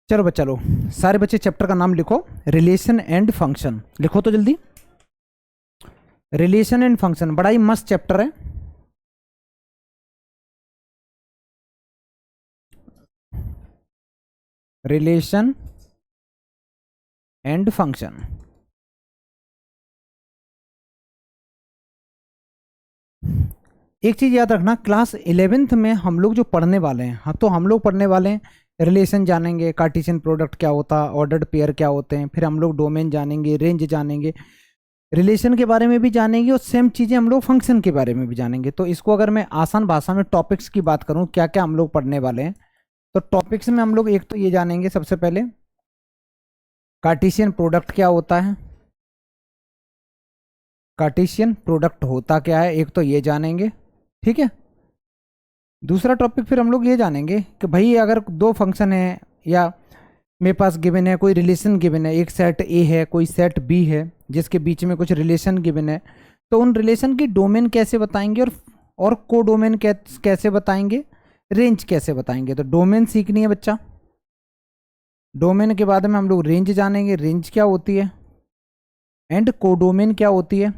चलो बच्चा लो, सारे बच्चे चैप्टर का नाम लिखो, रिलेशन एंड फंक्शन। लिखो तो जल्दी। रिलेशन एंड फंक्शन बड़ा ही मस्त चैप्टर है। Relation and function. एक चीज याद रखना, क्लास 11th में हम लोग जो पढ़ने वाले हैं, हाँ तो हम लोग पढ़ने वाले हैं रिलेशन जानेंगे, कार्टेशियन प्रोडक्ट क्या होता है, ऑर्डर्ड पेयर क्या होते हैं, फिर हम लोग डोमेन जानेंगे, रेंज जानेंगे, रिलेशन के बारे में भी जानेंगे, और सेम चीजें हम लोग फंक्शन के बारे में भी जानेंगे। तो इसको अगर मैं आसान भाषा में टॉपिक्स की बात करूं, क्या क्या हम लोग पढ़ने वाले हैं, तो टॉपिक्स में हम लोग एक तो ये जानेंगे सबसे पहले कार्टेशियन प्रोडक्ट क्या होता है, कार्टेशियन प्रोडक्ट होता क्या है, एक तो ये जानेंगे। ठीक है। दूसरा टॉपिक फिर हम लोग ये जानेंगे कि भाई अगर दो फंक्शन है या मेरे पास गिवन है, कोई रिलेशन गिवन है, एक सेट ए है कोई सेट बी है जिसके बीच में कुछ रिलेशन गिवन है, तो उन रिलेशन की डोमेन कैसे बताएंगे और को डोमेन कैसे बताएंगे, रेंज कैसे बताएंगे। तो डोमेन सीखनी है बच्चा। डोमेन के बाद में हम लोग रेंज जानेंगे, रेंज क्या होती है, एंड को डोमेन क्या होती है।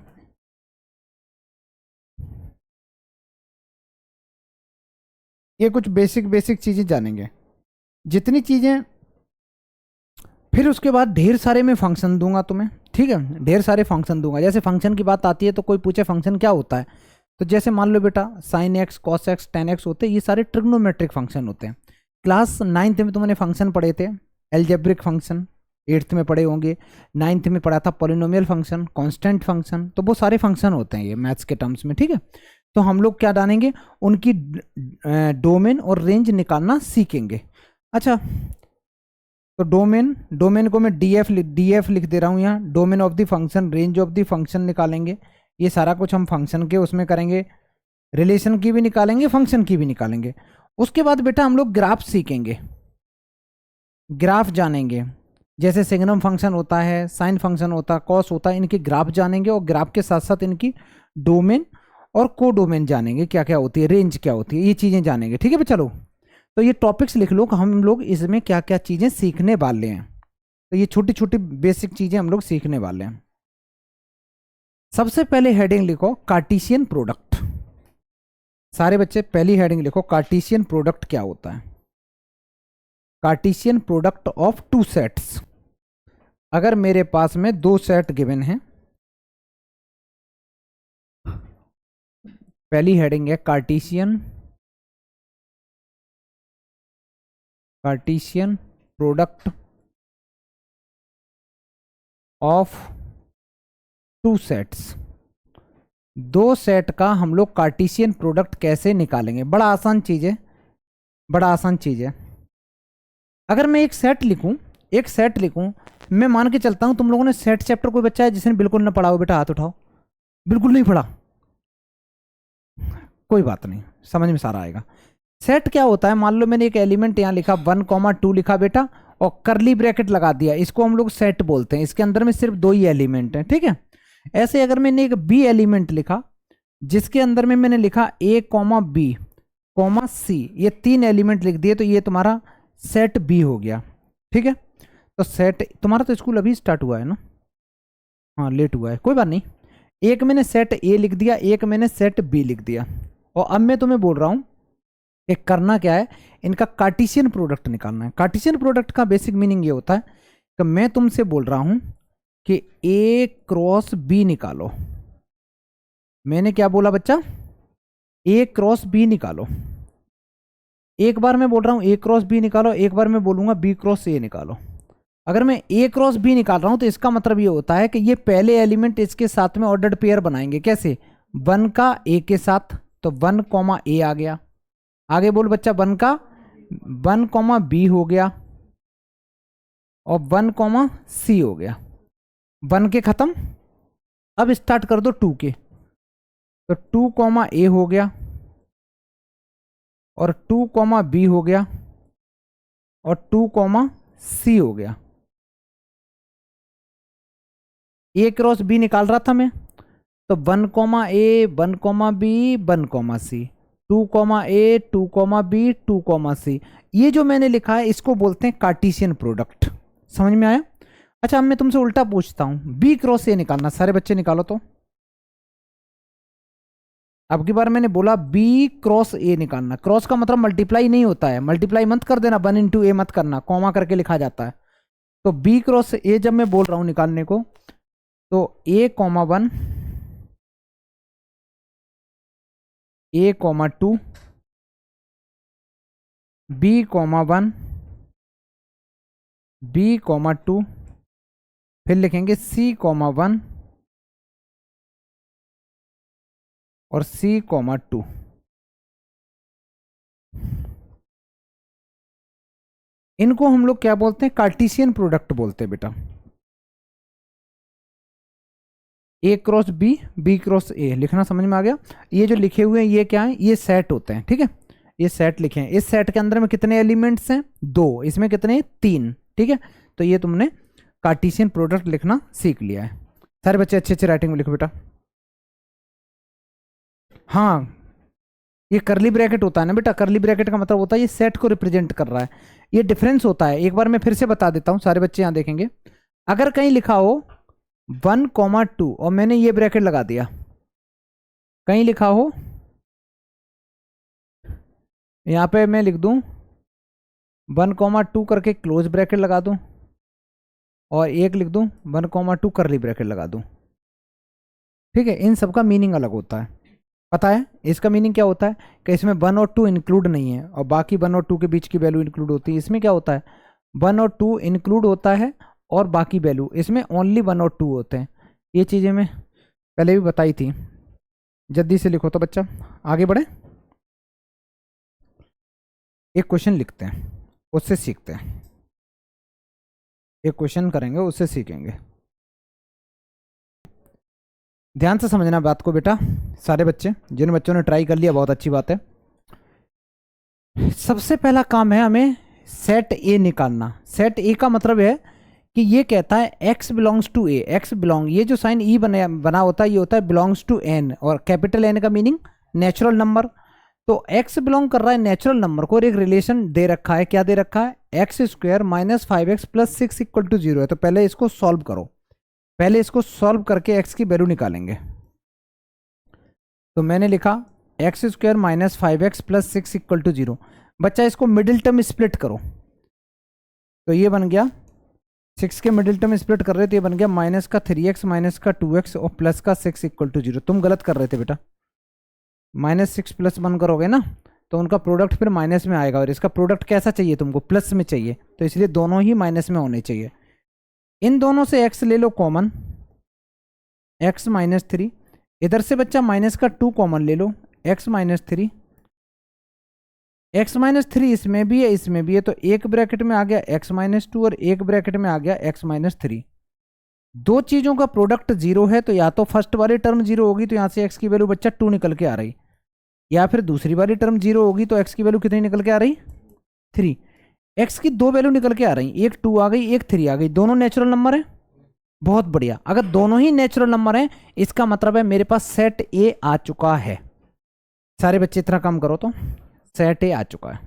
ये कुछ बेसिक बेसिक चीजें जानेंगे, जितनी चीजें। फिर उसके बाद ढेर सारे मैं फंक्शन दूंगा तुम्हें। ठीक है, ढेर सारे फंक्शन दूंगा। जैसे फंक्शन की बात आती है तो कोई पूछे फंक्शन क्या होता है, तो जैसे मान लो बेटा sine x cos x ten x होते हैं, ये सारे ट्रिग्नोमेट्रिक फंक्शन होते हैं। क्लास 9th में तुमने फंक्शन पढ़े थे, एल्जेब्रिक फंक्शन 8th में पढ़े होंगे, 9th में पढ़ा था पॉलिनोमियल फंक्शन, कांस्टेंट फंक्शन, तो वो सारे फंक्शन होते हैं ये मैथ्स के टर्म्स में। ठीक है, तो हम लोग क्या जानेंगे, उनकी डोमेन और रेंज निकालना सीखेंगे। अच्छा, तो डोमेन, डोमेन को मैं डीएफ लिख दे रहा हूँ यहाँ, domain of the function, range of the function निकालेंगे। ये सारा कुछ हम फंक्शन के उसमें करेंगे, रिलेशन की भी निकालेंगे, फंक्शन की भी निकालेंगे। उसके बाद बेटा हम लोग ग्राफ सीखेंगे, ग्राफ जानेंगे। जैसे सिग्नम फंक्शन होता है, साइन फंक्शन होता है, कॉस होता है, इनके ग्राफ जानेंगे, और ग्राफ के साथ साथ इनकी डोमेन और को डोमेन जानेंगे, क्या क्या होती है, रेंज क्या होती है, ये चीजें जानेंगे। ठीक है चलो, तो ये टॉपिक्स लिख लो कि हम लोग इसमें क्या क्या चीजें सीखने वाले हैं। तो ये छोटी छोटी बेसिक चीजें हम लोग सीखने वाले हैं। सबसे पहले हेडिंग लिखो कार्टेशियन प्रोडक्ट। सारे बच्चे पहली हेडिंग लिखो, कार्टेशियन प्रोडक्ट क्या होता है। Cartesian product of two sets. अगर मेरे पास में दो सेट गिवन है, पहली हेडिंग है Cartesian, Cartesian product of two sets. दो सेट का हम लोग कार्टेशियन प्रोडक्ट कैसे निकालेंगे। बड़ा आसान चीज है, बड़ा आसान चीज है। अगर मैं एक सेट लिखूं, एक सेट लिखूं, मैं मान के चलता हूं तुम लोगों ने सेट चैप्टर, कोई बच्चा है जिसने बिल्कुल ना पढ़ा हो, बेटा हाथ उठाओ। बिल्कुल नहीं पढ़ा, कोई बात नहीं, समझ में सारा आएगा। सेट क्या होता है, मान लो मैंने एक एलिमेंट यहां लिखा 1,2 लिखा बेटा, और करली ब्रैकेट लगा दिया, इसको हम लोग सेट बोलते हैं। इसके अंदर में सिर्फ दो ही एलिमेंट हैं। ठीक है, ऐसे अगर मैंने एक बी एलिमेंट लिखा, जिसके अंदर में मैंने लिखा ए कॉमा बी कॉमा सी, ये तीन एलिमेंट लिख दिए, तो ये तुम्हारा सेट बी हो गया। ठीक है, तो सेट तुम्हारा तो स्कूल अभी स्टार्ट हुआ है ना, हाँ लेट हुआ है, कोई बात नहीं। एक मैंने सेट ए लिख दिया, एक मैंने सेट बी लिख दिया, और अब मैं तुम्हें बोल रहा हूं कि करना क्या है, इनका कार्टेशियन प्रोडक्ट निकालना है। कार्टेशियन प्रोडक्ट का बेसिक मीनिंग ये होता है कि मैं तुमसे बोल रहा हूं कि ए क्रॉस बी निकालो। मैंने क्या बोला बच्चा, ए क्रॉस बी निकालो। एक बार मैं बोल रहा हूं ए क्रॉस बी निकालो, एक बार मैं बोलूंगा बी क्रॉस ए निकालो। अगर मैं ए क्रॉस बी निकाल रहा हूं तो इसका मतलब ये होता है कि ये पहले एलिमेंट इसके साथ में ऑर्डर्ड पेयर बनाएंगे। कैसे, 1 का ए के साथ, तो 1 कॉमा ए आ गया। आगे बोल बच्चा, 1 का 1 कॉमा बी हो गया, और 1 कॉमा सी हो गया। 1 के खत्म, अब स्टार्ट कर दो 2 के, तो 2 कॉमा ए हो गया, और 2 कॉमा बी हो गया, और 2 कॉमा सी हो गया। ए क्रॉस बी निकाल रहा था मैं, तो 1 comma A 1 comma B 1 comma C, 2, A, 2, B, 2, C। ये जो मैंने लिखा है इसको बोलते हैं कार्टेशियन प्रोडक्ट। समझ में आया? अच्छा, अब मैं तुमसे उल्टा पूछता हूं, बी क्रॉस ए निकालना। सारे बच्चे निकालो तो। अब की बार मैंने बोला बी क्रॉस ए निकालना। क्रॉस का मतलब मल्टीप्लाई नहीं होता है, मल्टीप्लाई मत कर देना, 1 × A मत करना, कॉमा करके लिखा जाता है। तो बी क्रॉस ए जब मैं बोल रहा हूं निकालने को, तो A, 1, A, 2, B, 1, B, 2, फिर लिखेंगे C, 1 और C, 2। इनको हम लोग क्या बोलते हैं? कार्टेशियन प्रोडक्ट बोलते हैं बेटा। A cross B, B cross A लिखना समझ में आ गया? ये जो लिखे हुए हैं ये क्या है? ये सेट होते हैं, ठीक है? ये सेट लिखे हैं। इस सेट के अंदर में कितने एलिमेंट्स हैं? 2। इसमें कितने? 3। ठीक है, तो ये तुमने कार्टेशियन प्रोडक्ट लिखना सीख लिया है। सारे बच्चे अच्छे अच्छे राइटिंग में लिखो बेटा। हाँ, ये करली ब्रैकेट होता है ना बेटा, करली ब्रैकेट का मतलब होता है ये सेट को रिप्रेजेंट कर रहा है। ये डिफरेंस होता है, एक बार मैं फिर से बता देता हूं, सारे बच्चे यहां देखेंगे। अगर कहीं लिखा हो 1, 2 और मैंने ये ब्रैकेट लगा दिया, कहीं लिखा हो यहां पे मैं लिख दूं 1, 2 करके क्लोज ब्रैकेट लगा दूं, और एक लिख दूं 1, 2 करली ब्रैकेट लगा दूं। ठीक है, इन सब का मीनिंग अलग होता है। पता है इसका मीनिंग क्या होता है? कि इसमें 1 और 2 इंक्लूड नहीं है और बाकी 1 और 2 के बीच की वैल्यू इंक्लूड होती है। इसमें क्या होता है? 1 और 2 इंक्लूड होता है और बाकी वैल्यू इसमें ओनली 1 और 2 होते हैं। ये चीज़ें मैं पहले भी बताई थी। जल्दी से लिखो तो बच्चा, आगे बढ़े। एक क्वेश्चन लिखते हैं, उससे सीखते हैं। एक क्वेश्चन करेंगे, उससे सीखेंगे। ध्यान से समझना बात को बेटा, सारे बच्चे। जिन बच्चों ने ट्राई कर लिया बहुत अच्छी बात है। सबसे पहला काम है हमें सेट ए निकालना। सेट ए का मतलब है कि ये कहता है x belongs to A. x belong, ये जो साइन ई बना होता है ये होता है बिलोंग्स टू n, और कैपिटल N का मीनिंग नेचुरल नंबर। तो x बिलोंग कर रहा है नेचुरल नंबर को, और एक रिलेशन दे रखा है। क्या दे रखा है? x² - 5x + 6 = 0 है। तो पहले इसको सॉल्व करो, पहले इसको सॉल्व करके x की वैल्यू निकालेंगे। तो मैंने लिखा x² - 5x + 6 = 0। बच्चा इसको मिडिल टर्म स्प्लिट करो, तो ये बन गया 6 के मिडिल टर्म स्प्लिट कर रहे थे, ये बन गया -3x - 2x और +6 = 0। तुम गलत कर रहे थे बेटा, -6 + 1 करोगे ना तो उनका प्रोडक्ट फिर माइनस में आएगा, और इसका प्रोडक्ट कैसा चाहिए तुमको? प्लस में चाहिए, तो इसलिए दोनों ही माइनस में होने चाहिए। इन दोनों से x ले लो कॉमन, x - 3। इधर से बच्चा माइनस का 2 कॉमन ले लो, x - 3। x - 3 इसमें भी है इसमें भी है, तो एक ब्रैकेट में आ गया x - 2 और एक ब्रैकेट में आ गया x - 3। दो चीजों का प्रोडक्ट 0 है, तो या तो फर्स्ट वाली टर्म 0 होगी, तो यहां से x की वैल्यू बच्चा 2 निकल के आ रही, या फिर दूसरी वाली टर्म 0 होगी तो x की वैल्यू कितनी निकल के आ रही? 3। x की दो वैल्यू निकल के आ रही, एक 2 आ गई, एक 3 आ गई। दोनों नेचुरल नंबर है, बहुत बढ़िया। अगर दोनों ही नेचुरल नंबर हैं, इसका मतलब है मेरे पास सेट ए आ चुका है। सारे बच्चे इतना काम करो तो सेट ए आ चुका है।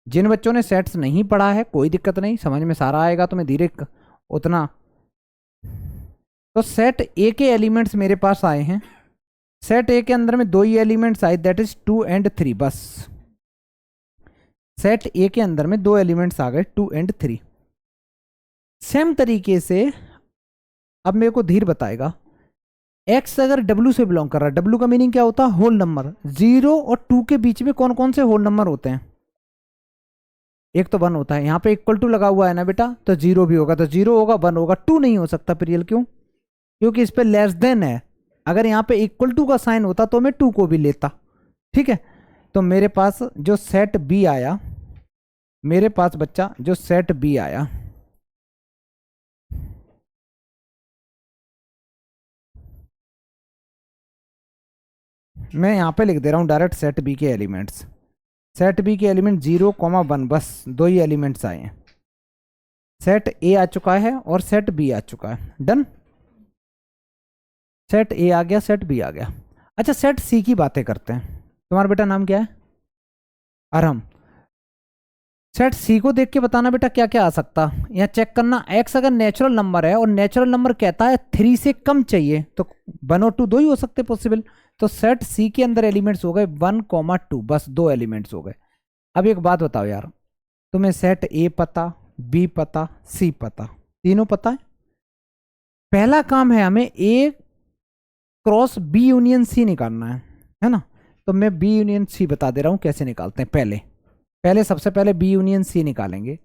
जिन बच्चों ने सेट्स नहीं पढ़ा है कोई दिक्कत नहीं, समझ में सारा आएगा तुम्हें धीरे उतना। तो सेट ए के एलिमेंट्स मेरे पास आए हैं। सेट ए के अंदर में दो ही एलिमेंट्स आए, दैट इज 2 और 3 बस। सेट ए के अंदर में दो एलिमेंट्स आ गए 2 और 3। सेम तरीके से अब मेरे को धीर बताएगा, x अगर W से बिलोंग कर रहा है, W का मीनिंग क्या होता है? Whole number. 0 और 2 के बीच में कौन कौन से होल नंबर होते हैं? एक तो 1 होता है, यहाँ पे इक्वल टू लगा हुआ है ना बेटा, तो 0 भी होगा, तो 0 होगा 1 होगा, 2 नहीं हो सकता प्रियल। क्यों? क्योंकि इस पे लेस देन है। अगर यहाँ पे इक्वल टू का साइन होता तो मैं 2 को भी लेता। ठीक है, तो मेरे पास जो सेट बी आया, मेरे पास बच्चा जो सेट बी आया, मैं यहां पे लिख दे रहा हूं डायरेक्ट सेट बी के एलिमेंट्स। सेट बी के एलिमेंट 0, 1, बस दो ही एलिमेंट्स आए हैं। सेट ए आ चुका है और सेट बी आ चुका है। डन, सेट ए आ गया, सेट बी आ गया। अच्छा, सेट सी की बातें करते हैं। तुम्हारा बेटा नाम क्या है? अरहम। सेट सी को देख के बताना बेटा क्या क्या आ सकता। यहाँ चेक करना, एक्स अगर नेचुरल नंबर है और नेचुरल नंबर कहता है 3 से कम चाहिए, तो 1 और 2 दो ही हो सकते पॉसिबल। तो सेट सी के अंदर एलिमेंट्स हो गए 1, 2, बस 2 एलिमेंट्स हो गए। अब एक बात बताओ यार, तुम्हें सेट ए पता, बी पता, सी पता, तीनों पता है। पहला काम है हमें ए क्रॉस बी यूनियन सी निकालना है ना। तो मैं बी यूनियन सी बता दे रहा हूं कैसे निकालते हैं। पहले पहले सबसे पहले बी यूनियन सी निकालेंगे।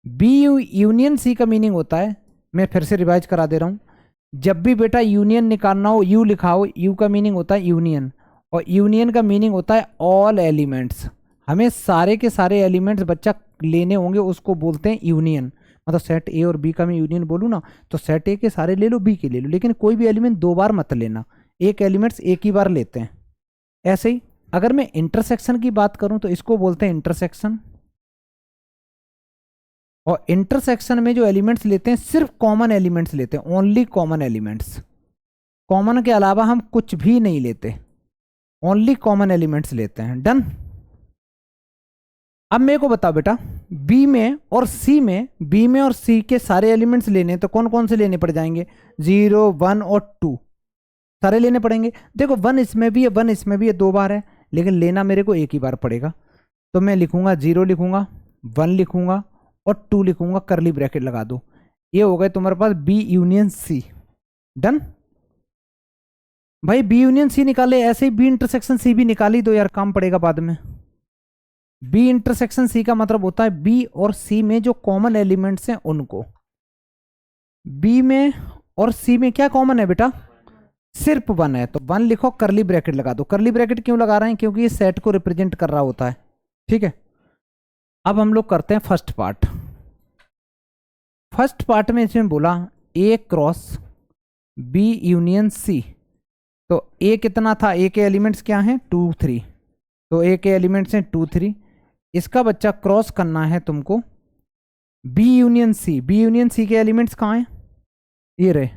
बी यूनियन सी का मीनिंग होता है, मैं फिर से रिवाइज करा दे रहा हूं, जब भी बेटा यूनियन निकालना हो यू लिखा हो, यू का मीनिंग होता है यूनियन, और यूनियन का मीनिंग होता है ऑल एलिमेंट्स। हमें सारे के सारे एलिमेंट्स बच्चा लेने होंगे, उसको बोलते हैं यूनियन। मतलब सेट ए और बी का मैं यूनियन बोलूँ ना, तो सेट ए के सारे ले लो, बी के ले लो, लेकिन कोई भी एलिमेंट दो बार मत लेना, एक एलिमेंट्स एक ही बार लेते हैं। ऐसे ही अगर मैं इंटरसेक्शन की बात करूं तो इसको बोलते हैं इंटरसेक्शन। और इंटरसेक्शन में जो एलिमेंट्स लेते हैं सिर्फ कॉमन एलिमेंट्स लेते हैं, ओनली कॉमन एलिमेंट्स। कॉमन के अलावा हम कुछ भी नहीं लेते, ओनली कॉमन एलिमेंट्स लेते हैं। डन। अब मेरे को बताओ बेटा, बी में और सी में, बी में और सी के सारे एलिमेंट्स लेने तो कौन कौन से लेने पड़ जाएंगे? 0, 1 और 2 सारे लेने पड़ेंगे। देखो 1 इसमें भी है, 1 इसमें भी है, 2 बार है, लेकिन लेना मेरे को एक ही बार पड़ेगा। तो मैं लिखूंगा 0 लिखूंगा, 1 लिखूंगा और 2 लिखूंगा, करली ब्रैकेट लगा दो। ये हो गए तुम्हारे पास बी यूनियन सी। डन भाई, बी यूनियन सी निकाले, ऐसे ही बी इंटरसेक्शन सी भी निकाली दो यार, काम पड़ेगा बाद में। बी इंटरसेक्शन सी का मतलब होता है बी और सी में जो कॉमन एलिमेंट्स हैं उनको। बी में और सी में क्या कॉमन है बेटा? सिर्फ 1 है, तो 1 लिखो, करली ब्रैकेट लगा दो। करली ब्रैकेट क्यों लगा रहे हैं? क्योंकि ये सेट को रिप्रेजेंट कर रहा होता है। ठीक है, अब हम लोग करते हैं फर्स्ट पार्ट। फर्स्ट पार्ट में इसमें बोला ए क्रॉस बी यूनियन सी। तो ए कितना था? ए के एलिमेंट्स क्या हैं? 2, 3। तो ए के एलिमेंट्स हैं 2, 3। इसका बच्चा क्रॉस करना है तुमको B union C. B union C के एलिमेंट्स कहाँ हैं? ये रहे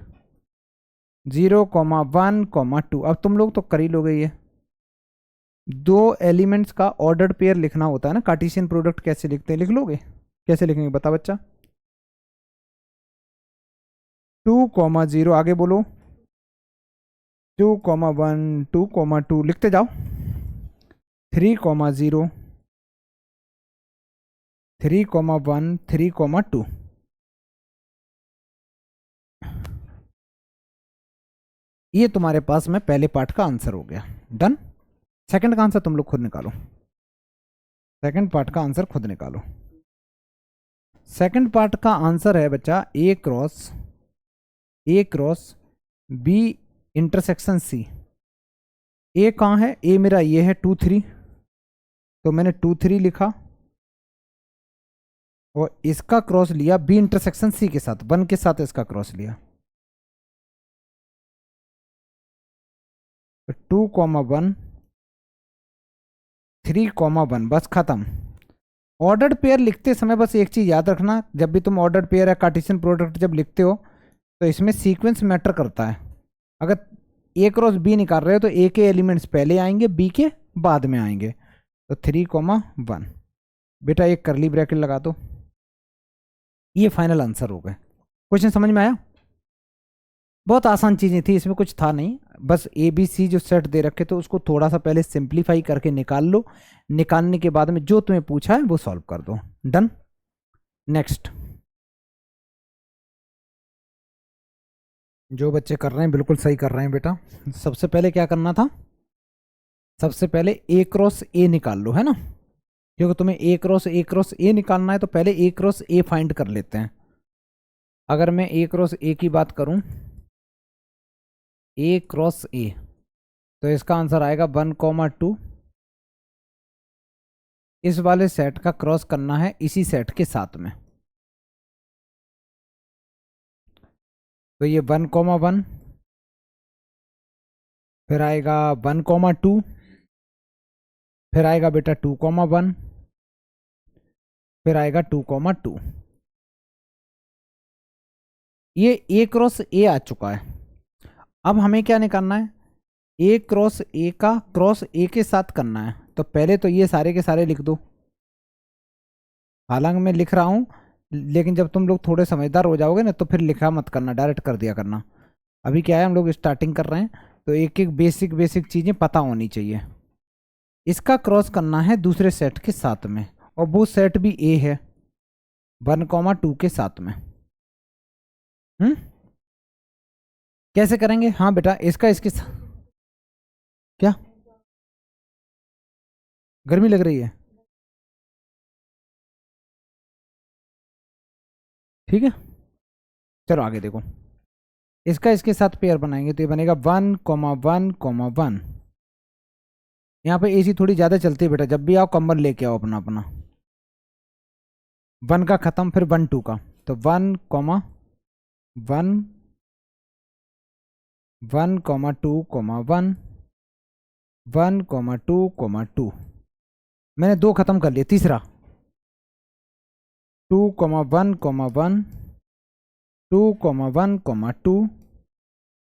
0, 1, 2। अब तुम लोग तो कर ही लोगे ये। दो एलिमेंट्स का ऑर्डर्ड पेयर लिखना होता है ना, कार्टेशियन प्रोडक्ट कैसे लिखते हैं, लिख लोगे? कैसे लिखेंगे बता बच्चा? 2, 0 आगे बोलो, 2, 1, 2, 2 लिखते जाओ। 3, 0, 3, 1, 3, 2। ये तुम्हारे पास में पहले पार्ट का आंसर हो गया। डन। सेकंड का आंसर तुम लोग खुद निकालो। सेकंड पार्ट का आंसर खुद निकालो। सेकंड पार्ट का आंसर है बच्चा ए क्रॉस बी इंटरसेक्शन सी। ए कहाँ है? ए मेरा ये है 2, 3, तो मैंने 2, 3 लिखा और इसका क्रॉस लिया बी इंटरसेक्शन सी के साथ, 1 के साथ इसका क्रॉस लिया। 2, 1, 3, 1, बस खत्म। ऑर्डर्ड पेयर लिखते समय बस एक चीज याद रखना, जब भी तुम ऑर्डर्ड पेयर या कार्टेशियन प्रोडक्ट जब लिखते हो तो इसमें सीक्वेंस मैटर करता है। अगर ए क्रॉस बी निकाल रहे हो तो ए के एलिमेंट्स पहले आएंगे, बी के बाद में आएंगे। तो 3, 1 बेटा एक करली ब्रैकेट लगा दो। ये फाइनल आंसर हो गए। क्वेश्चन समझ में आया? बहुत आसान चीज़ें थी, इसमें कुछ था नहीं, बस ए बी सी जो सेट दे रखे थे उसको थोड़ा सा पहले सिंप्लीफाई करके निकाल लो। निकालने के बाद में जो तुम्हें पूछा है वो सॉल्व कर दो। डन। नेक्स्ट। जो बच्चे कर रहे हैं बिल्कुल सही कर रहे हैं बेटा। सबसे पहले क्या करना था? सबसे पहले ए क्रॉस ए निकाल लो, है ना, क्योंकि तुम्हें ए क्रॉस ए निकालना है, तो पहले ए क्रॉस ए फाइंड कर लेते हैं। अगर मैं ए क्रॉस ए की बात करूं, ए क्रॉस ए, तो इसका आंसर आएगा 1, 2। इस वाले सेट का क्रॉस करना है इसी सेट के साथ में, तो ये 1, 1, फिर आएगा 1, 2, फिर आएगा बेटा 2, 1, फिर आएगा 2, 2। ये ए क्रॉस ए आ चुका है। अब हमें क्या निकालना है? ए क्रॉस ए का क्रॉस ए के साथ करना है, तो पहले तो ये सारे के सारे लिख दो। हालांकि मैं लिख रहा हूँ, लेकिन जब तुम लोग थोड़े समझदार हो जाओगे ना तो फिर लिखा मत करना, डायरेक्ट कर दिया करना। अभी क्या है, हम लोग स्टार्टिंग कर रहे हैं, तो एक एक बेसिक बेसिक चीज़ें पता होनी चाहिए। इसका क्रॉस करना है दूसरे सेट के साथ में, और वो सेट भी ए है 1,2 के साथ में। हम्म, कैसे करेंगे? हाँ बेटा, इसका इसके साथ क्या गर्मी लग रही है? ठीक है, चलो आगे देखो। इसका इसके साथ पेयर बनाएंगे तो ये बनेगा 1,1,1। यहाँ पे एसी थोड़ी ज़्यादा चलती है बेटा, जब भी आओ कंबल लेके आओ अपना अपना। 1 का ख़त्म, फिर 1,2 का, तो 1,1, 1,2,1, 1,2,2। मैंने 2 ख़त्म कर लिए, तीसरा 2,1,1, 2,1,2,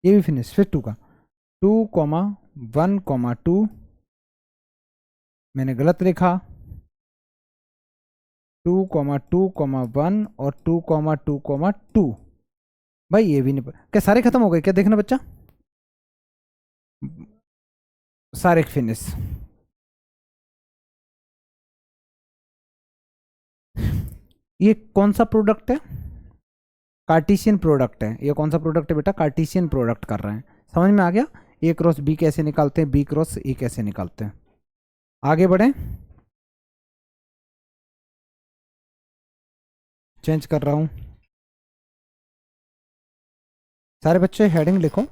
ये भी फिनिश। फिर 2 का 2,1,2, मैंने गलत लिखा, 2,2,1 और 2,2,2। भाई ये भी नहीं क्या सारे खत्म हो गए क्या? देखना बच्चा, सारे फिनिश। ये कौन सा प्रोडक्ट है? कार्टेशियन प्रोडक्ट है। ये कौन सा प्रोडक्ट है बेटा? कार्टेशियन प्रोडक्ट कर रहे हैं। समझ में आ गया? ए क्रॉस बी कैसे निकालते हैं, बी क्रॉस ए कैसे निकालते हैं। आगे बढ़े, चेंज कर रहा हूं। सारे बच्चे हेडिंग लिखो,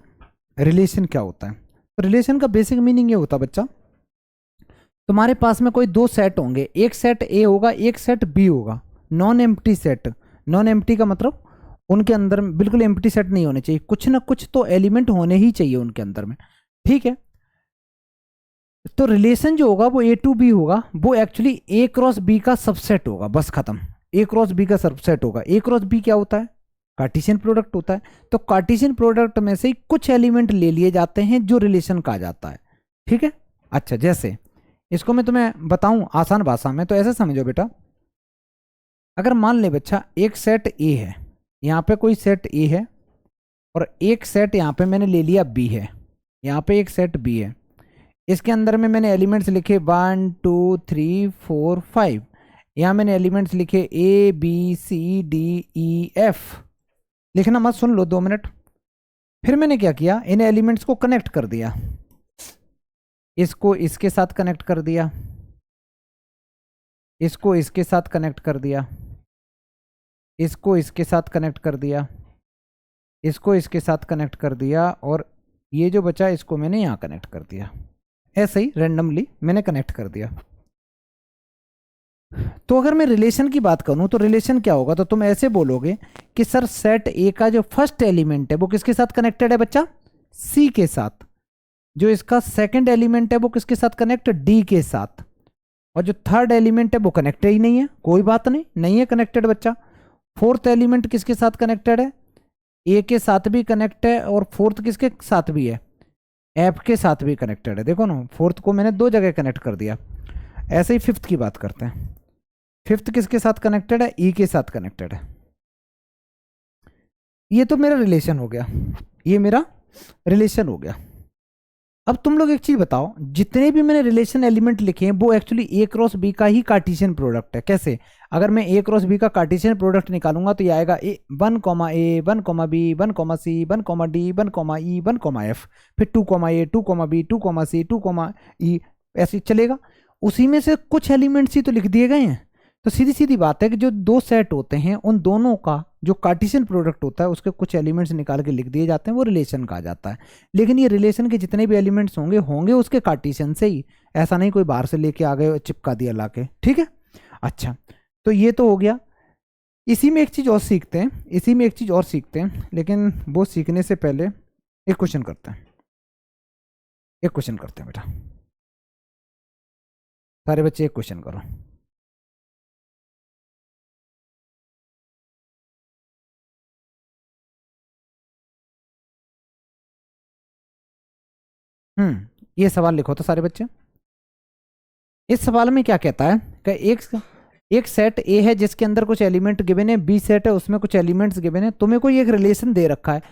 रिलेशन क्या होता है। तो रिलेशन का बेसिक मीनिंग ये होता है बच्चा, तुम्हारे पास में कोई दो सेट होंगे, एक सेट ए होगा, एक सेट बी होगा। Non empty set, non empty का मतलब उनके अंदर में बिल्कुल एम्प्टी सेट नहीं होने चाहिए, कुछ ना कुछ तो एलिमेंट होने ही चाहिए उनके अंदर में। ठीक है, तो रिलेशन जो होगा वो ए टू बी होगा, वो एक्चुअली ए क्रॉस बी का सबसेट होगा, बस खत्म। ए क्रॉस बी का सबसेट होगा। ए क्रॉस बी क्या होता है? कार्टेशियन प्रोडक्ट होता है। तो कार्टेशियन प्रोडक्ट में से कुछ एलिमेंट ले लिए जाते हैं जो रिलेशन कहा जाता है। ठीक है, अच्छा जैसे इसको मैं तुम्हें बताऊं आसान भाषा में, तो ऐसे समझो बेटा, अगर मान ले बच्चा एक सेट ए है, यहाँ पे कोई सेट ए है, और एक सेट यहाँ पे मैंने ले लिया बी है, यहाँ पे एक सेट बी है, इसके अंदर में मैंने एलिमेंट्स लिखे 1 2 3 4 5। यहाँ मैंने एलिमेंट्स लिखे A B C D E F। लिखना मत, सुन लो 2 मिनट। फिर मैंने क्या किया, इन एलिमेंट्स को कनेक्ट कर दिया, इसको इसके साथ कनेक्ट कर दिया, इसको इसके साथ कनेक्ट कर दिया, इसको इसके साथ कनेक्ट कर दिया, इसको इसके साथ कनेक्ट कर दिया, और ये जो बचा इसको मैंने यहाँ कनेक्ट कर दिया। ऐसे ही रैंडमली मैंने कनेक्ट कर दिया। तो अगर मैं रिलेशन की बात करूं तो रिलेशन क्या होगा, तो तुम ऐसे बोलोगे कि सर सेट ए का जो फर्स्ट एलिमेंट है वो किसके साथ कनेक्टेड है बच्चा? सी के साथ। जो इसका सेकंड एलिमेंट है वो किसके साथ कनेक्ट? डी के साथ। और जो थर्ड एलिमेंट है वो कनेक्टेड ही नहीं है, कोई बात नहीं, नहीं है कनेक्टेड बच्चा। फोर्थ एलिमेंट किसके साथ कनेक्टेड है? ए के साथ भी कनेक्ट है, और फोर्थ किसके साथ भी है? एफ के साथ भी कनेक्टेड है। देखो ना, फोर्थ को मैंने दो जगह कनेक्ट कर दिया। ऐसे ही फिफ्थ की बात करते हैं। फिफ्थ किसके साथ कनेक्टेड है? ई के साथ कनेक्टेड है। ये तो मेरा रिलेशन हो गया, ये मेरा रिलेशन हो गया। अब तुम लोग एक चीज बताओ, जितने भी मैंने रिलेशन एलिमेंट लिखे हैं वो एक्चुअली ए क्रॉस बी का ही कार्टेशियन प्रोडक्ट है। कैसे? अगर मैं ए क्रॉस बी का कार्टेशियन प्रोडक्ट निकालूंगा तो ये आएगा ए 1,बी 1,सी 1,डी 1,ई 1,एफ, फिर 2,ए 2,बी 2,सी 2,ई, ऐसे चलेगा। उसी में से कुछ एलिमेंट्स ही तो लिख दिए गए हैं। तो सीधी सीधी बात है कि जो दो सेट होते हैं उन दोनों का जो कार्टेशियन प्रोडक्ट होता है उसके कुछ एलिमेंट्स निकाल के लिख दिए जाते हैं, वो रिलेशन कहा जाता है। लेकिन ये रिलेशन के जितने भी एलिमेंट्स होंगे होंगे उसके कार्टेशियन से ही, ऐसा नहीं कोई बाहर से लेके आ गए चिपका दिया लाके। ठीक है, अच्छा, तो ये तो हो गया। इसी में एक चीज और सीखते हैं, इसी में एक चीज और सीखते हैं, लेकिन वो सीखने से पहले एक क्वेश्चन करते हैं, एक क्वेश्चन करते हैं बेटा। सारे बच्चे एक क्वेश्चन करो। ये सवाल लिखो तो सारे बच्चे। इस सवाल में क्या कहता है कि एक सेट ए है जिसके अंदर कुछ एलिमेंट गिवन है, बी सेट है उसमें कुछ एलिमेंट्स गिवन है, तुम्हें कोई एक रिलेशन दे रखा है,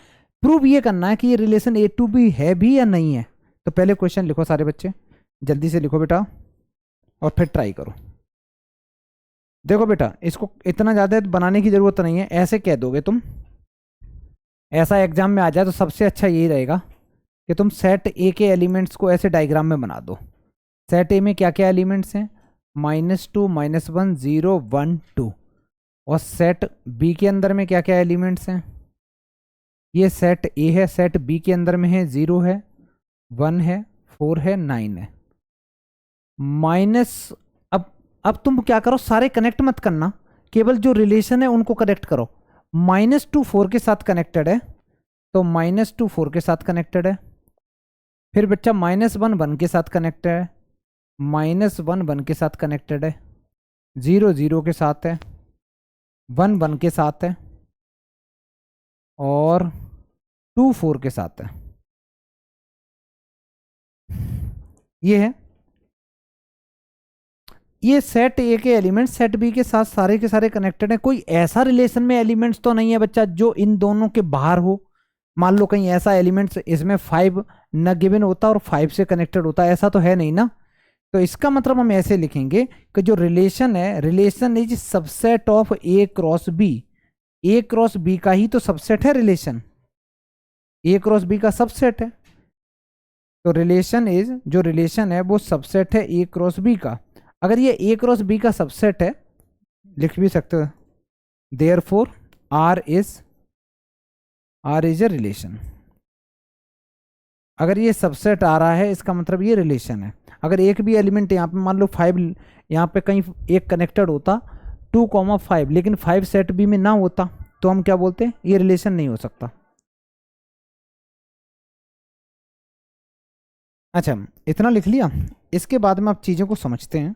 प्रूव ये करना है कि ये रिलेशन ए टू बी है भी या नहीं है। तो पहले क्वेश्चन लिखो सारे बच्चे, जल्दी से लिखो बेटा और फिर ट्राई करो। देखो बेटा, इसको इतना ज़्यादा बनाने की ज़रूरत नहीं है, ऐसे कह दोगे तुम, ऐसा एग्जाम में आ जाए तो सबसे अच्छा यही रहेगा कि तुम सेट ए के एलिमेंट्स को ऐसे डायग्राम में बना दो। सेट ए में क्या क्या एलिमेंट्स हैं, -2 -1 0 1 2। और सेट बी के अंदर में क्या क्या एलिमेंट्स हैं, ये सेट ए है, सेट बी के अंदर में है 0 है 1 है 4 है 9 है। माइनस अब तुम क्या करो, सारे कनेक्ट मत करना, केवल जो रिलेशन है उनको कनेक्ट करो। -2 4 के साथ कनेक्टेड है तो -2 4 के साथ कनेक्टेड है। फिर बच्चा -1 1 के साथ कनेक्टेड है, -1 1 के साथ कनेक्टेड है, 0 0 के साथ है, 1 1 के साथ है और 2 4 के साथ है। ये है, ये सेट ए के एलिमेंट्स सेट बी के साथ सारे के सारे कनेक्टेड हैं। कोई ऐसा रिलेशन में एलिमेंट्स तो नहीं है बच्चा जो इन दोनों के बाहर हो। मान लो कहीं ऐसा एलिमेंट्स इसमें 5 न गिवन होता और 5 से कनेक्टेड होता, ऐसा तो है नहीं ना। तो इसका मतलब हम ऐसे लिखेंगे कि जो रिलेशन है, relation is subset of A cross B. A cross B का ही तो सबसेट है रिलेशन, ए क्रॉस बी का सबसेट है। तो रिलेशन इज, जो रिलेशन है वो सबसेट है ए क्रॉस बी का। अगर ये ए क्रॉस बी का सबसेट है, लिख भी सकते हो, therefore R is a relation. अगर ये सबसेट आ रहा है इसका मतलब ये रिलेशन है। अगर एक भी एलिमेंट यहाँ पे मान लो 5 यहाँ पे कहीं एक कनेक्टेड होता 2,5 लेकिन 5 सेट बी में ना होता तो हम क्या बोलते हैं, ये रिलेशन नहीं हो सकता। अच्छा, इतना लिख लिया। इसके बाद में आप चीज़ों को समझते हैं।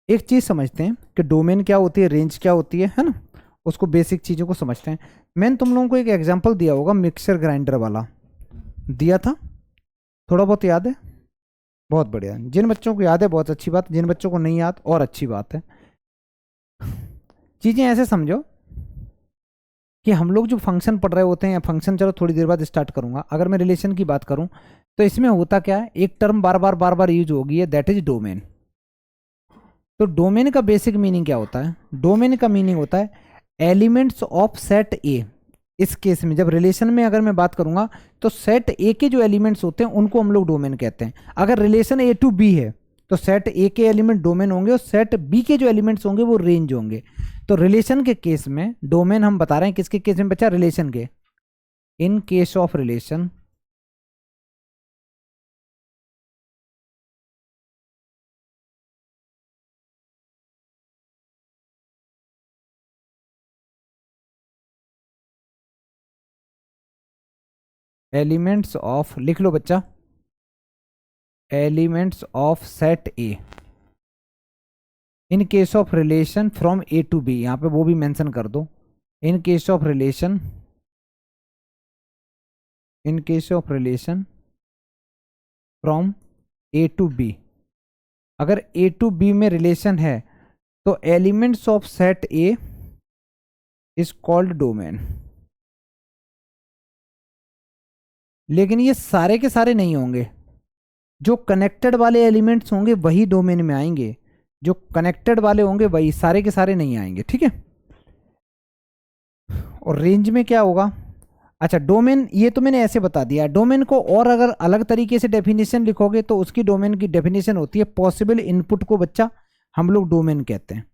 एक चीज़ समझते हैं कि डोमेन क्या होती है, रेंज क्या होती है ना, उसको बेसिक चीज़ों को समझते हैं। मैंने तुम लोगों को एक एग्जांपल दिया होगा, मिक्सर ग्राइंडर वाला दिया था, थोड़ा बहुत याद है? बहुत बढ़िया। जिन बच्चों को याद है बहुत अच्छी बात, जिन बच्चों को नहीं याद और अच्छी बात है। चीज़ें ऐसे समझो कि हम लोग जो फंक्शन पढ़ रहे होते हैं, या फंक्शन चलो थोड़ी देर बाद स्टार्ट करूंगा, अगर मैं रिलेशन की बात करूं तो इसमें होता क्या है, एक टर्म बार बार यूज होगी है, दैट इज डोमेन। तो डोमेन का बेसिक मीनिंग क्या होता है, डोमेन का मीनिंग होता है एलिमेंट्स ऑफ सेट ए। इस केस में जब रिलेशन में अगर मैं बात करूंगा तो सेट ए के जो एलिमेंट्स होते हैं उनको हम लोग डोमेन कहते हैं। अगर रिलेशन ए टू बी है तो सेट ए के एलिमेंट डोमेन होंगे और सेट बी के जो एलिमेंट्स होंगे वो रेंज होंगे। तो रिलेशन के केस में डोमेन हम बता रहे हैं किसके केस में बच्चा, रिलेशन के। In case of relation elements of, लिख लो बच्चा, elements of set A in case of relation from A to B, यहां पे वो भी मेंशन कर दो। In case of relation, in case of relation from A to B, अगर ए टू बी में रिलेशन है तो elements of set A is called domain. लेकिन ये सारे के सारे नहीं होंगे, जो कनेक्टेड वाले एलिमेंट्स होंगे वही डोमेन में आएंगे, जो कनेक्टेड वाले होंगे वही, सारे के सारे नहीं आएंगे, ठीक है। और रेंज में क्या होगा, अच्छा डोमेन ये तो मैंने ऐसे बता दिया। डोमेन को और अगर अलग तरीके से डेफिनेशन लिखोगे तो उसकी डोमेन की डेफिनेशन होती है पॉसिबल इनपुट को बच्चा हम लोग डोमेन कहते हैं।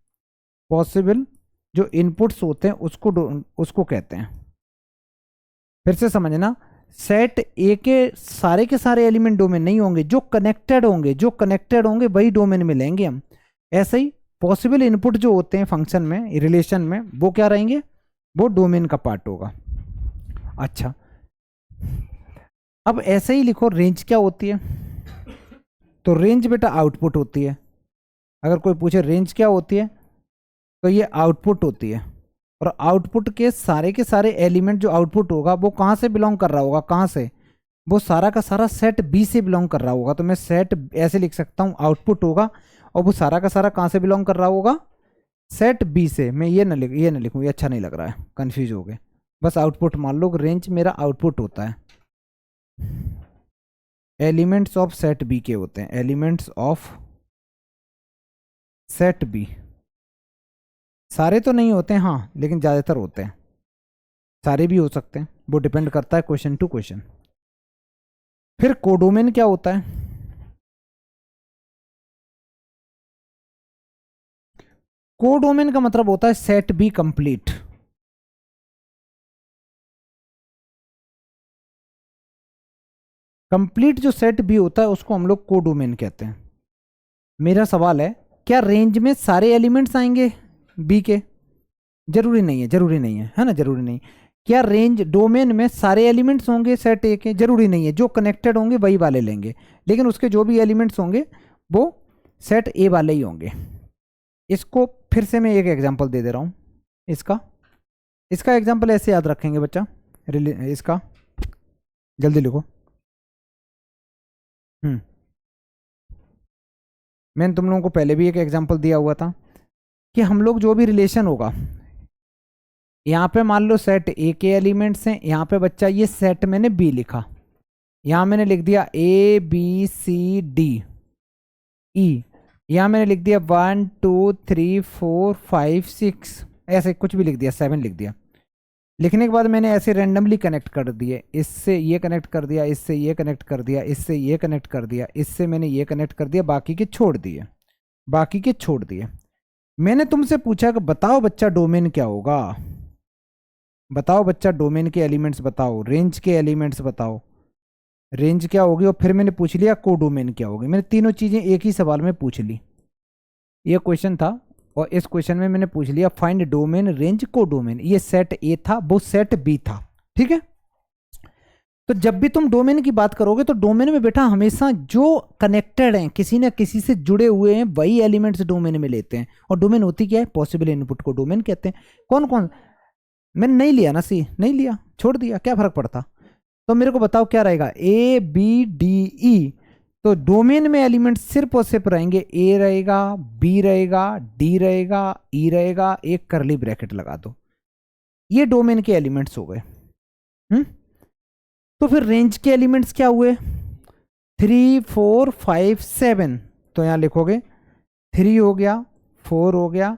पॉसिबल जो इनपुट्स होते हैं उसको कहते हैं। फिर से समझना, सेट ए के सारे एलिमेंट डोमेन नहीं होंगे, जो कनेक्टेड होंगे वही डोमेन में लेंगे हम। ऐसे ही पॉसिबल इनपुट जो होते हैं फंक्शन में, रिलेशन में, वो क्या रहेंगे, वो डोमेन का पार्ट होगा। अच्छा, अब ऐसे ही लिखो रेंज क्या होती है। तो रेंज बेटा आउटपुट होती है। अगर कोई पूछे रेंज क्या होती है तो ये आउटपुट होती है। और आउटपुट के सारे एलिमेंट जो आउटपुट होगा वो कहाँ से बिलोंग कर रहा होगा, कहाँ से, वो सारा का सारा सेट बी से बिलोंग कर रहा होगा। तो मैं सेट ऐसे लिख सकता हूँ, आउटपुट होगा, और वो सारा का सारा कहाँ से बिलोंग कर रहा होगा, सेट बी से। मैं ये ना लिखूँ, ये अच्छा नहीं लग रहा है, कंफ्यूज हो गए। बस आउटपुट मान लो, रेंज मेरा आउटपुट होता है, एलिमेंट्स ऑफ सेट बी के होते हैं, एलिमेंट्स ऑफ सेट बी। सारे तो नहीं होते हैं हाँ, लेकिन ज़्यादातर होते हैं, सारे भी हो सकते हैं, वो डिपेंड करता है क्वेश्चन टू क्वेश्चन। फिर कोडोमेन क्या होता है? कोडोमेन का मतलब होता है सेट बी कंप्लीट। कंप्लीट जो सेट बी होता है उसको हम लोग कोडोमेन कहते हैं। मेरा सवाल है, क्या रेंज में सारे एलिमेंट्स आएंगे बी के? जरूरी नहीं है, जरूरी नहीं है ना, जरूरी नहीं। क्या रेंज डोमेन में सारे एलिमेंट्स होंगे सेट ए के? जरूरी नहीं है, जो कनेक्टेड होंगे वही वाले लेंगे, लेकिन उसके जो भी एलिमेंट्स होंगे वो सेट ए वाले ही होंगे। इसको फिर से मैं एक एग्जांपल दे दे रहा हूँ। इसका एग्जांपल ऐसे याद रखेंगे बच्चा, इसका जल्दी लिखो। मैंने तुम लोगों को पहले भी एक एग्जांपल दिया हुआ था कि हम लोग जो भी रिलेशन होगा, यहाँ पे मान लो सेट ए के एलिमेंट्स हैं, यहाँ पे बच्चा ये सेट मैंने बी लिखा, यहाँ मैंने लिख दिया A B C D E, यहाँ मैंने लिख दिया 1 2 3 4 5 6, ऐसे कुछ भी लिख दिया, 7 लिख दिया। लिखने के बाद मैंने ऐसे रैंडमली कनेक्ट कर दिए, इससे ये कनेक्ट कर दिया, इससे ये कनेक्ट कर दिया, इससे ये कनेक्ट कर दिया, इससे मैंने ये कनेक्ट कर दिया, बाकी के छोड़ दिए, बाकी के छोड़ दिए। मैंने तुमसे पूछा कि बताओ बच्चा डोमेन क्या होगा, बताओ बच्चा डोमेन के एलिमेंट्स बताओ, रेंज के एलिमेंट्स बताओ, रेंज क्या होगी, और फिर मैंने पूछ लिया कोडोमेन क्या होगी। मैंने तीनों चीजें एक ही सवाल में पूछ ली। ये क्वेश्चन था, और इस क्वेश्चन में मैंने पूछ लिया फाइंड डोमेन रेंज कोडोमेन। ये सेट ए था, वो सेट बी था, ठीक है। तो जब भी तुम डोमेन की बात करोगे तो डोमेन में बेटा हमेशा जो कनेक्टेड हैं, किसी न किसी से जुड़े हुए हैं, वही एलिमेंट्स डोमेन में लेते हैं। और डोमेन होती क्या है? पॉसिबल इनपुट को डोमेन कहते हैं। कौन कौन? मैंने नहीं लिया ना, सी नहीं लिया, छोड़ दिया, क्या फर्क पड़ता। तो मेरे को बताओ क्या रहेगा, ए बी डी ई। तो डोमेन में एलिमेंट सिर्फ और सिर्फ रहेंगे, ए रहेगा, बी रहेगा, डी रहेगा, ई रहेगा, एक करली ब्रैकेट लगा दो, ये डोमेन के एलिमेंट्स हो गए। तो फिर रेंज के एलिमेंट्स क्या हुए? 3 4 5 7। तो यहां लिखोगे 3 हो गया, 4 हो गया,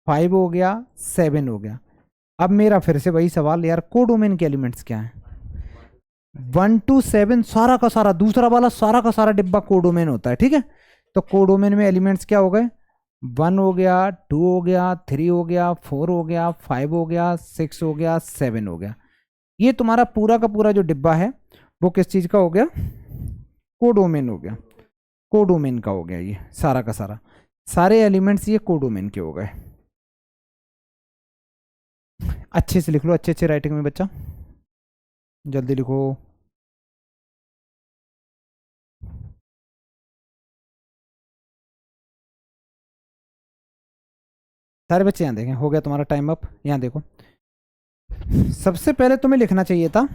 5 हो गया, 7 हो गया। अब मेरा फिर से वही सवाल, यार कोडोमेन के एलिमेंट्स क्या है? 1 to 7 सारा का सारा, दूसरा वाला सारा का सारा डिब्बा कोडोमेन होता है, ठीक है। तो कोडोमेन में एलिमेंट्स क्या हो गए? 1 हो गया, 2 हो गया, 3 हो गया, 4 हो गया, 5 हो गया, 6 हो गया, 7 हो गया। ये तुम्हारा पूरा का पूरा जो डिब्बा है वो किस चीज का हो गया? कोडोमेन हो गया, कोडोमेन का हो गया। ये सारा का सारा, सारे एलिमेंट्स ये कोडोमेन के हो गए। अच्छे से लिख लो, अच्छे अच्छे राइटिंग में बच्चा, जल्दी लिखो। सारे बच्चे यहाँ देखें, हो गया तुम्हारा टाइम अप। यहाँ देखो, सबसे पहले तुम्हें लिखना चाहिए था,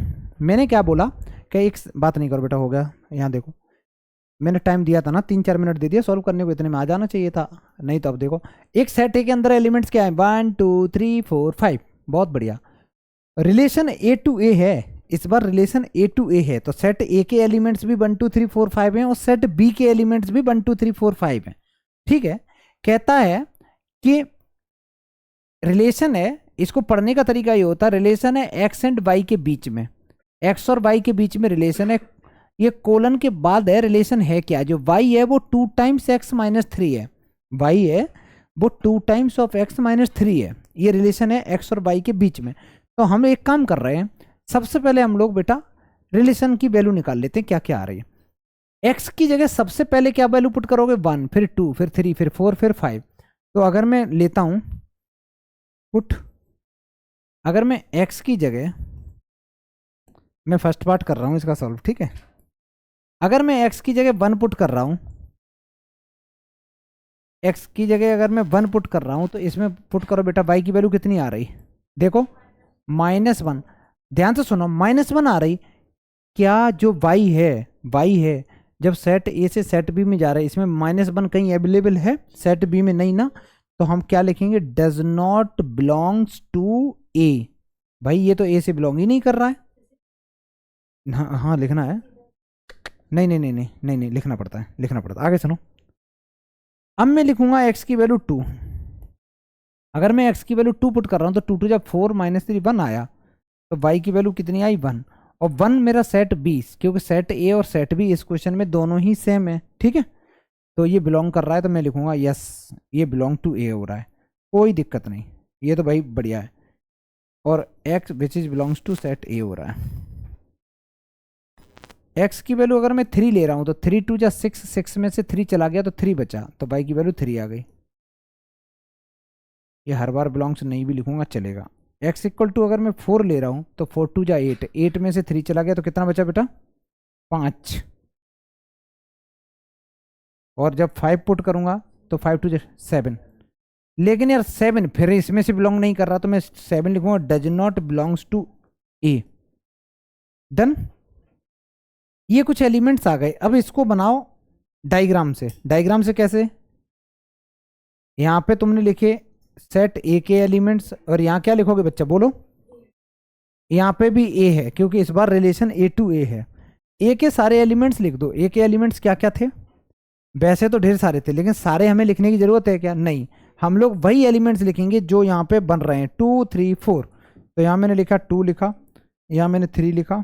मैंने क्या बोला कि एक बात नहीं करो बेटा, हो गया। यहाँ देखो, मैंने टाइम दिया था ना, 3-4 मिनट दे दिया सॉल्व करने को, इतने में आ जाना चाहिए था। नहीं तो अब देखो, एक सेट ए के अंदर एलिमेंट्स क्या है? 1 2 3 4 5। बहुत बढ़िया, रिलेशन ए टू ए है, इस बार रिलेशन ए टू ए है। तो सेट ए के एलिमेंट्स भी 1 2 3 4 5 हैं, और सेट बी के एलिमेंट्स भी 1 2 3 4 5 हैं, ठीक है। कहता है कि रिलेशन है, इसको पढ़ने का तरीका ये होता है, रिलेशन है एक्स एंड वाई के बीच में, एक्स और वाई के बीच में रिलेशन है। ये कोलन के बाद है, रिलेशन है क्या? जो वाई है वो 2 टाइम्स एक्स माइनस 3 है, वाई है वो 2 टाइम्स ऑफ एक्स माइनस 3 है। ये रिलेशन है एक्स और वाई के बीच में। तो हम एक काम कर रहे हैं, सबसे पहले हम लोग बेटा रिलेशन की वैल्यू निकाल लेते हैं, क्या क्या आ रही है। एक्स की जगह सबसे पहले क्या वैल्यू पुट करोगे? 1, फिर 2, फिर 3, फिर 4, फिर 5। तो अगर मैं लेता हूं पुट, अगर मैं x की जगह, मैं फर्स्ट पार्ट कर रहा हूं इसका सॉल्व, ठीक है। अगर मैं x की जगह 1 पुट कर रहा हूं, x की जगह अगर मैं 1 पुट कर रहा हूं, तो इसमें पुट करो बेटा y की वैल्यू कितनी आ रही? देखो -1, ध्यान से सुनो, -1 आ रही। क्या जो y है जब सेट ए से सेट बी में जा रहा है, इसमें -1 कहीं अवेलेबल है सेट बी में? नहीं ना। तो हम क्या लिखेंगे, डज नॉट बिलोंग्स टू ए। भाई ये तो ए से बिलोंग ही नहीं कर रहा है। हाँ हाँ लिखना है। नहीं नहीं नहीं नहीं नहीं नहीं, लिखना पड़ता है, लिखना पड़ता है। आगे सुनो। अब मैं लिखूंगा x की वैल्यू 2। अगर मैं x की वैल्यू 2 पुट कर रहा हूँ तो 2 2 जब 4 -3 1 आया, तो y की वैल्यू कितनी आई 1। और 1 मेरा सेट बी, क्योंकि सेट ए और सेट बी इस क्वेश्चन में दोनों ही सेम है, ठीक है। तो ये बिलोंग कर रहा है, तो मैं लिखूंगा यस ये बिलोंग टू ए हो रहा है, कोई दिक्कत नहीं, ये तो भाई बढ़िया है। और x which is belongs to set A हो रहा है। x की वैल्यू अगर मैं 3 ले रहा हूँ तो 3 2 जा 6, 6 में से 3 चला गया तो 3 बचा, तो y की वैल्यू 3 आ गई। ये हर बार बिलोंग्स नहीं भी लिखूंगा चलेगा। x इक्वल टू अगर मैं 4 ले रहा हूँ तो 4 2 जा 8, 8 में से 3 चला गया तो कितना बचा बेटा, 5। और जब 5 पुट करूंगा तो 5 2 जा 7। लेकिन यार 7 फिर इसमें से बिलोंग नहीं कर रहा, तो मैं 7 लिखूंगा does not belongs to A. Done. ये कुछ एलिमेंट्स आ गए, अब इसको बनाओ डायग्राम से। डायग्राम से कैसे, यहां पे तुमने लिखे सेट ए के एलिमेंट्स, और यहां क्या लिखोगे बच्चा बोलो, यहां पे भी ए है क्योंकि इस बार रिलेशन ए टू ए है। ए के सारे एलिमेंट्स लिख दो। ए के एलिमेंट्स क्या क्या थे, वैसे तो ढेर सारे थे लेकिन सारे हमें लिखने की जरूरत है क्या, नहीं। हम लोग वही एलिमेंट्स लिखेंगे जो यहाँ पे बन रहे हैं, 2 3 4। तो यहाँ मैंने लिखा 2 लिखा, यहाँ मैंने 3 लिखा,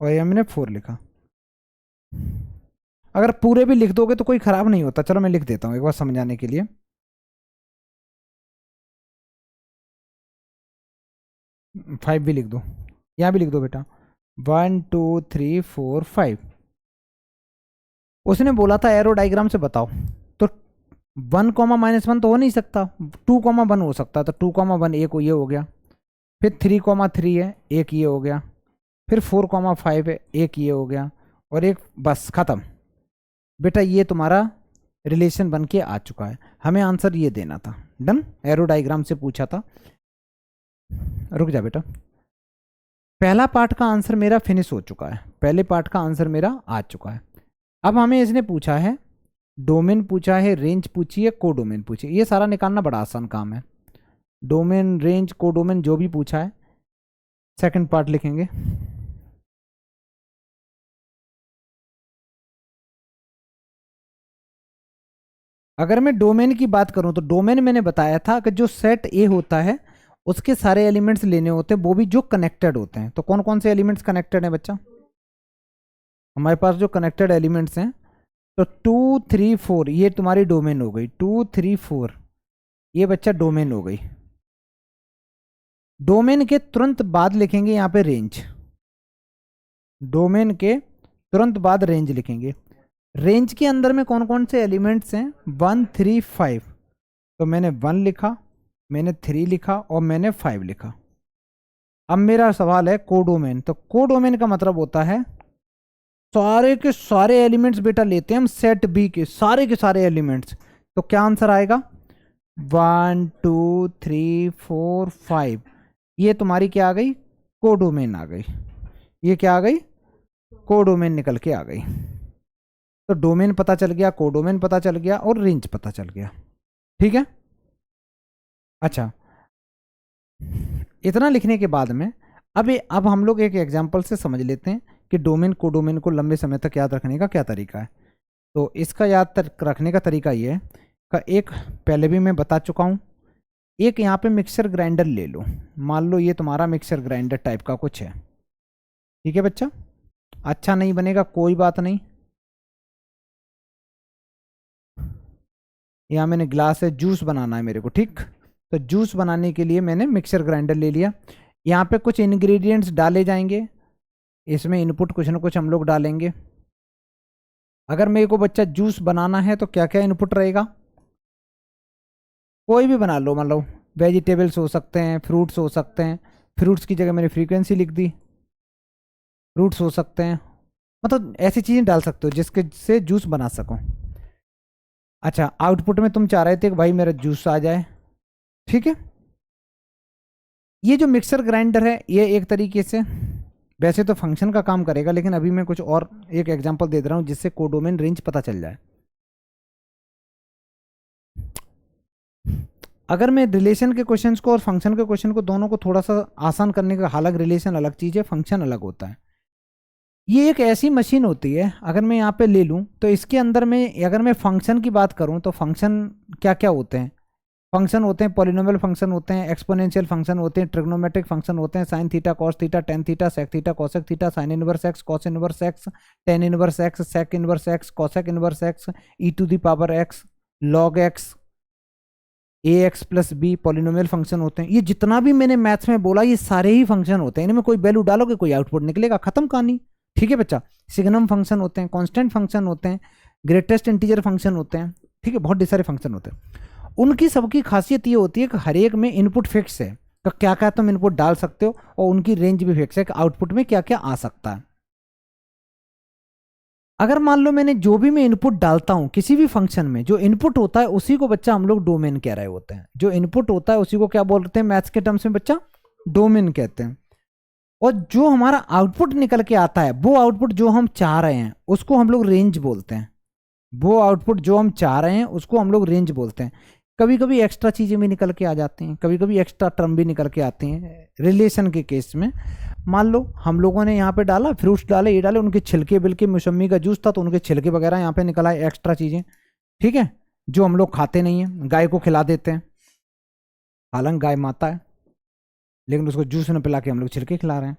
और यहाँ मैंने 4 लिखा। अगर पूरे भी लिख दोगे तो कोई खराब नहीं होता, चलो मैं लिख देता हूँ एक बार समझाने के लिए। 5 भी लिख दो, यहाँ भी लिख दो बेटा, 1 2 3 4 5। उसने बोला था एरो डायग्राम से बताओ, तो 1 -1 तो हो नहीं सकता, 2 1 हो सकता, तो 2 1 एक ये हो गया, फिर 3 3 है एक ये हो गया, फिर 4 5 है एक ये हो गया, और एक बस खत्म। बेटा ये तुम्हारा रिलेशन बन के आ चुका है, हमें आंसर ये देना था। डन। एरो डायग्राम से पूछा था। रुक जा बेटा, पहला पार्ट का आंसर मेरा फिनिश हो चुका है, पहले पार्ट का आंसर मेरा आ चुका है। अब हमें इसने पूछा है डोमेन, पूछा है रेंज, पूछी है कोडोमेन पूछी है। ये सारा निकालना बड़ा आसान काम है, डोमेन रेंज कोडोमेन जो भी पूछा है। सेकंड पार्ट लिखेंगे। अगर मैं डोमेन की बात करूं तो डोमेन मैंने बताया था कि जो सेट ए होता है उसके सारे एलिमेंट्स लेने होते हैं, वो भी जो कनेक्टेड होते हैं। तो कौन कौन से एलिमेंट्स कनेक्टेड हैं बच्चा, हमारे पास जो कनेक्टेड एलिमेंट्स हैं, तो 2 3 4 ये तुम्हारी डोमेन हो गई, 2 3 4 ये बच्चा डोमेन हो गई। डोमेन के तुरंत बाद लिखेंगे यहाँ पे रेंज, डोमेन के तुरंत बाद रेंज लिखेंगे। रेंज के अंदर में कौन कौन से एलिमेंट्स हैं, 1 3 5। तो मैंने 1 लिखा, मैंने 3 लिखा, और मैंने 5 लिखा। अब मेरा सवाल है कोडोमेन, तो कोडोमेन का मतलब होता है सारे के सारे एलिमेंट्स बेटा लेते हैं हम सेट बी के सारे एलिमेंट्स। तो क्या आंसर आएगा, 1 2 3 4 5। ये तुम्हारी क्या आ गई, कोडोमेन आ गई। ये क्या आ गई, कोडोमेन निकल के आ गई। तो डोमेन पता चल गया, कोडोमेन पता चल गया, और रेंज पता चल गया, ठीक है। अच्छा, इतना लिखने के बाद में अब हम लोग एक एग्जांपल से समझ लेते हैं कि डोमेन कोडोमेन को लंबे समय तक याद रखने का क्या तरीका है। तो इसका रखने का तरीका ये है का, एक पहले भी मैं बता चुका हूँ। एक यहाँ पे मिक्सर ग्राइंडर ले लो, मान लो ये तुम्हारा मिक्सर ग्राइंडर टाइप का कुछ है, ठीक है बच्चा। अच्छा नहीं बनेगा कोई बात नहीं, यहाँ मैंने ग्लास है, जूस बनाना है मेरे को, ठीक। तो जूस बनाने के लिए मैंने मिक्सर ग्राइंडर ले लिया। यहाँ पे कुछ इंग्रेडिएंट्स डाले जाएंगे, इसमें इनपुट कुछ ना कुछ हम लोग डालेंगे। अगर मेरे को बच्चा जूस बनाना है तो क्या क्या इनपुट रहेगा, कोई भी बना लो, मान लो वेजिटेबल्स हो सकते हैं, फ्रूट्स हो सकते हैं, फ्रूट्स की जगह मैंने फ्रीक्वेंसी लिख दी, फ्रूट्स हो सकते हैं, मतलब ऐसी चीज़ें डाल सकते हो जिसके से जूस बना सको। अच्छा, आउटपुट में तुम चाह रहे थे कि भाई मेरा जूस आ जाए, ठीक है। ये जो मिक्सर ग्राइंडर है ये एक तरीके से वैसे तो फंक्शन का काम करेगा, लेकिन अभी मैं कुछ और एक एग्जांपल दे रहा हूँ जिससे कोडोमेन रेंज पता चल जाए। अगर मैं रिलेशन के क्वेश्चंस को और फंक्शन के क्वेश्चन को दोनों को थोड़ा सा आसान करने का, हालांकि रिलेशन अलग चीज़ है, फंक्शन अलग होता है। ये एक ऐसी मशीन होती है, अगर मैं यहाँ पे ले लूँ तो इसके अंदर में अगर मैं फंक्शन की बात करूँ तो फंक्शन क्या क्या होते हैं। फंक्शन होते हैं पॉलिनोमियल फंक्शन होते हैं, एक्सपोनेंशियल फंक्शन होते हैं, ट्रिग्नोमेट्रिक फंक्शन होते हैं, sine theta cos theta tan theta sec theta cosec theta, sine inverse x cos inverse x tan inverse x sec inverse x cosec inverse x e to the power x log x a x plus b polynomial function होते हैं। ये जितना भी मैंने maths में बोला ये सारे ही फंक्शन होते हैं, इनमें कोई वैल्यू डालोगे कोई आउटपुट निकलेगा, खत्म कहानी। ठीक है बच्चा। सिग्नम फंक्शन होते हैं, कांस्टेंट फंक्शन होते हैं, ग्रेटेस्ट इंटीजर फंक्शन होते हैं, ठीक है, बहुत सारे फंक्शन होते हैं। उनकी सबकी खासियत ये होती है कि हर एक में इनपुट फिक्स है, तो क्या क्या तुम इनपुट डाल सकते हो, और उनकी रेंज भी फिक्स है कि आउटपुट में क्या क्या आ सकता है। अगर मान लो मैंने जो भी मैं इनपुट डालता हूं किसी भी फंक्शन में, जो इनपुट होता है उसी को बच्चा हम लोग डोमेन कह रहे होते हैं। जो इनपुट होता है उसी को क्या बोलते हैं मैथ्स के टर्म्स में बच्चा, डोमेन कहते हैं। और जो हमारा आउटपुट निकल के आता है, वो आउटपुट जो हम चाह रहे हैं उसको हम लोग रेंज बोलते हैं। वो आउटपुट जो हम चाह रहे हैं उसको हम लोग रेंज बोलते हैं। कभी कभी एक्स्ट्रा चीजें भी निकल के आ जाती हैं, कभी कभी एक्स्ट्रा टर्म भी निकल के आती हैं रिलेशन के केस में। मान लो हम लोगों ने यहाँ पे डाला फ्रूट्स डाले, ये डाले, उनके छिलके बिलके, मौसम्मी का जूस था तो उनके छिलके वगैरह यहाँ पे निकल आए, एक्स्ट्रा चीजें, ठीक है, जो हम लोग खाते नहीं है, गाय को खिला देते हैं, हालांकि गाय माता है, लेकिन उसको जूस न पिला के हम लोग छिलके खिला रहे हैं।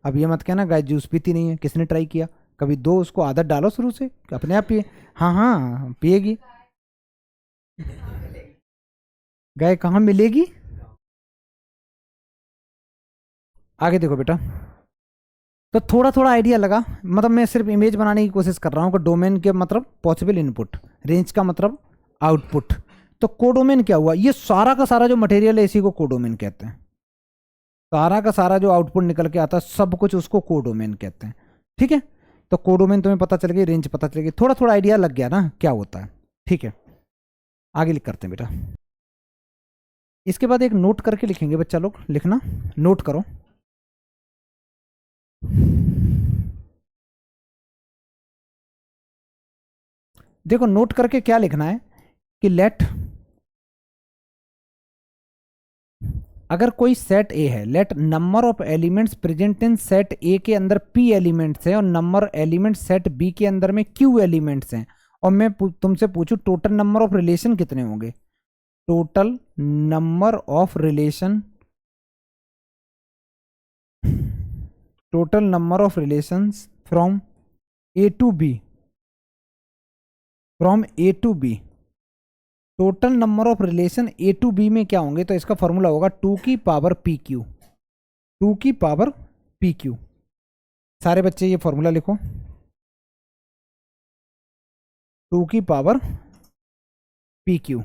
अब ये मत कहना गाय जूस पीती नहीं है, किसने ट्राई किया कभी, दो उसको आदत डालो शुरू से, अपने आप पिए। हाँ हाँ पिएगी, गाय कहाँ मिलेगी। आगे देखो बेटा, तो थोड़ा थोड़ा आइडिया लगा, मतलब मैं सिर्फ इमेज बनाने की कोशिश कर रहा हूँ कि डोमेन के मतलब पॉसिबल इनपुट, रेंज का मतलब आउटपुट। तो कोडोमेन क्या हुआ, ये सारा का सारा जो मटेरियल है इसी को कोडोमेन कहते हैं। सारा का सारा जो आउटपुट निकल के आता है सब कुछ उसको कोडोमेन कहते हैं। ठीक है, तो कोडोमेन तुम्हें पता चल गई, रेंज पता चल गई, थोड़ा थोड़ा आइडिया लग गया ना क्या होता है। ठीक है, आगे लिख करते हैं बेटा। इसके बाद एक नोट करके लिखेंगे बच्चा लोग, लिखना, नोट करो। देखो नोट करके क्या लिखना है कि लेट, अगर कोई सेट ए है, let number of elements present in set ए के अंदर पी एलिमेंट्स हैं और नंबर एलिमेंट सेट बी के अंदर में क्यू एलिमेंट्स हैं, और मैं तुमसे पूछूं टोटल नंबर ऑफ रिलेशन कितने होंगे। Total number of relation, total number of relations from A to B, from A to B, total number of relation A to B में क्या होंगे, तो इसका फॉर्मूला होगा 2 की पावर पी क्यू, 2 की पावर पी क्यू। सारे बच्चे ये फॉर्मूला लिखो, 2 की पावर पी क्यू।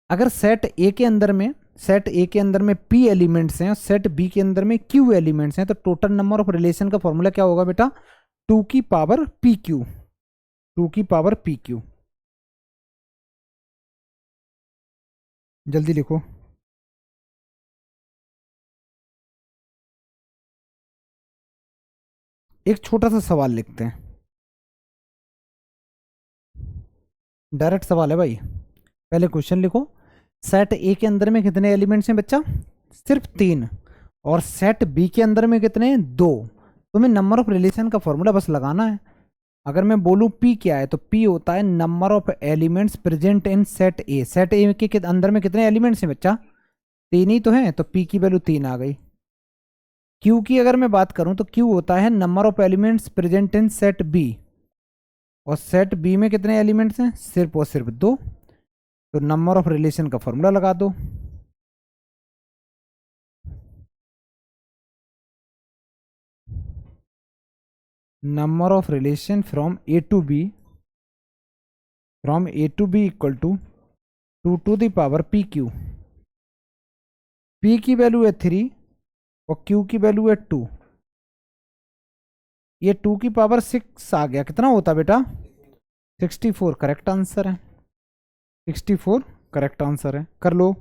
अगर सेट ए के अंदर में, सेट ए के अंदर में पी एलिमेंट्स हैं और सेट बी के अंदर में क्यू एलिमेंट्स हैं, तो टोटल नंबर ऑफ रिलेशन का फॉर्मूला क्या होगा बेटा, 2 की पावर पी क्यू, 2 की पावर पी क्यू। जल्दी लिखो। एक छोटा सा सवाल लिखते हैं, डायरेक्ट सवाल है भाई। पहले क्वेश्चन लिखो, सेट ए के अंदर में कितने एलिमेंट्स हैं बच्चा, सिर्फ 3, और सेट बी के अंदर में कितने हैं, 2। तुम्हें नंबर ऑफ रिलेशन का फॉर्मूला बस लगाना है। अगर मैं बोलूं पी क्या है, तो पी होता है number of elements present in set A. Set ए के अंदर में कितने एलिमेंट्स हैं बच्चा, 3 ही तो हैं, तो पी की वैल्यू 3 आ गई। क्यू की अगर मैं बात करूं तो क्यू होता है number of elements present in set B, और सेट बी में कितने एलिमेंट्स हैं, सिर्फ और सिर्फ 2। तो नंबर ऑफ रिलेशन का फॉर्मूला लगा दो, number of relation from A to B, from A to B equal to 2 to the power P Q. P की वैल्यू है 3 और क्यू की वैल्यू है 2, ये 2 की पावर 6 आ गया, कितना होता बेटा 64। करेक्ट आंसर है, 64 करेक्ट आंसर है, कर लो।